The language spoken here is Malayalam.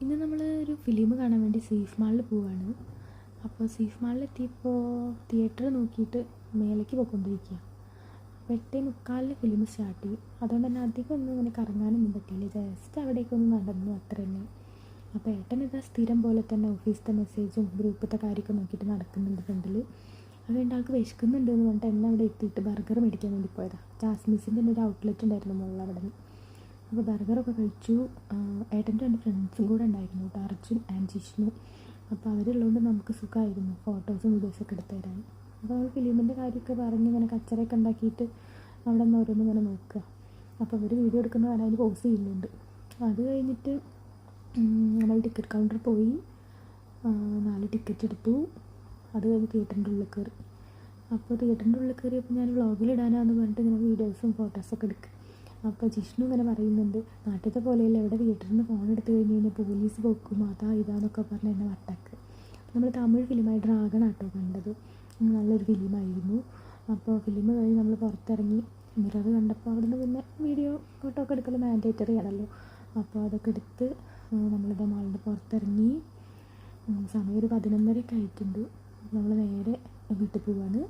ഇന്ന് നമ്മൾ ഒരു ഫിലിം കാണാൻ വേണ്ടി സീഫ് മാളിൽ പോവാണ്. അപ്പോൾ സീഫ് മാളിലെത്തിയപ്പോൾ തിയേറ്റർ നോക്കിയിട്ട് മേലേക്ക് പോയിക്കൊണ്ടിരിക്കുക. അപ്പോൾ 8:45 ഫിലിം സ്റ്റാർട്ട് ചെയ്യും. അതുകൊണ്ട് തന്നെ അധികം ഒന്നും ഇങ്ങനെ കറങ്ങാനൊന്നും പറ്റിയില്ല. ജസ്റ്റ് അവിടേക്കൊന്നും നടന്നു, അത്ര തന്നെ. അപ്പോൾ ഏട്ടൻ ഇതാ സ്ഥിരം പോലെ തന്നെ ഓഫീസിലത്തെ മെസ്സേജും ഗ്രൂപ്പിലത്തെ കാര്യമൊക്കെ നോക്കിയിട്ട് നടക്കുന്നുണ്ട് ഫ്രണ്ടിൽ. അത് ആൾക്ക് വിശക്കുന്നുണ്ട് എന്ന് പറഞ്ഞിട്ട് എന്നെ അവിടെ എത്തിയിട്ട് ബർഗർ മേടിക്കാൻ വേണ്ടി പോയതാണ്. ജാസ്മിസിൻ്റെ ഒരു ഔട്ട്ലെറ്റ് ഉണ്ടായിരുന്നു മുകളിൽ അവിടെ നിന്ന്. അപ്പോൾ ബർഗറൊക്കെ കഴിച്ചു. ഏട്ടൻ്റെ 2 ഫ്രണ്ട്സും കൂടെ ഉണ്ടായിരുന്നു കേട്ടോ, അർജുൻ ആൻഡ് ജിഷ്ണു. അപ്പോൾ അവരുള്ളതുകൊണ്ട് നമുക്ക് സുഖമായിരുന്നു ഫോട്ടോസും വീഡിയോസൊക്കെ എടുത്ത് തരാൻ. അപ്പോൾ നമ്മൾ ഫിലിമിൻ്റെ കാര്യമൊക്കെ പറഞ്ഞ് ഇങ്ങനെ കച്ചറയൊക്കെ ഉണ്ടാക്കിയിട്ട് അവിടെ നിന്ന് ഓരോന്നും ഇങ്ങനെ നോക്കുക. അപ്പോൾ അവർ വീഡിയോ എടുക്കുന്ന കാണാൻ അതിന് പോസ് ചെയ്യുന്നുണ്ട്. അത് കഴിഞ്ഞിട്ട് നമ്മൾ ടിക്കറ്റ് കൗണ്ടറിൽ പോയി 4 ടിക്കറ്റ് എടുത്തു. അത് കഴിഞ്ഞ് തിയേറ്ററിൻ്റെ ഉള്ളിൽ കയറി. അപ്പോൾ തിയേറ്ററിൻ്റെ ഉള്ളിൽ കയറിയപ്പോൾ ഞാൻ വ്ളോഗിലിടാനാന്ന് പറഞ്ഞിട്ട് ഇങ്ങനെ വീഡിയോസും ഫോട്ടോസൊക്കെ എടുക്കുക. അപ്പോൾ ജിഷ്ണു ഇങ്ങനെ പറയുന്നുണ്ട്, നാട്ടിലത്തെ പോലെയല്ല, ഇവിടെ തിയേറ്ററിൽ നിന്ന് ഫോൺ എടുത്ത് കഴിഞ്ഞ് കഴിഞ്ഞാൽ പോലീസ് പോക്കും അതാ ഇതാന്നൊക്കെ പറഞ്ഞ് എന്നെ വട്ടാക്ക്. നമ്മൾ തമിഴ് ഫിലിമായി ഡ്രാഗൺ ആട്ടോ കണ്ടത്. നല്ലൊരു ഫിലിമായിരുന്നു. അപ്പോൾ ഫിലിം കഴിഞ്ഞ് നമ്മൾ പുറത്തിറങ്ങി മിറർ കണ്ടപ്പോൾ അവിടുന്ന് പിന്നെ വീഡിയോ ഫോട്ടോ ഒക്കെ എടുക്കൽ മാൻഡേറ്ററി ആണല്ലോ. അപ്പോൾ അതൊക്കെ എടുത്ത് നമ്മളിത് മാളിൻ്റെ പുറത്തിറങ്ങി. സമയം ഒരു 11:30 ആയിട്ടുണ്ട്. നമ്മൾ നേരെ വീട്ടിൽ പോവാണ്.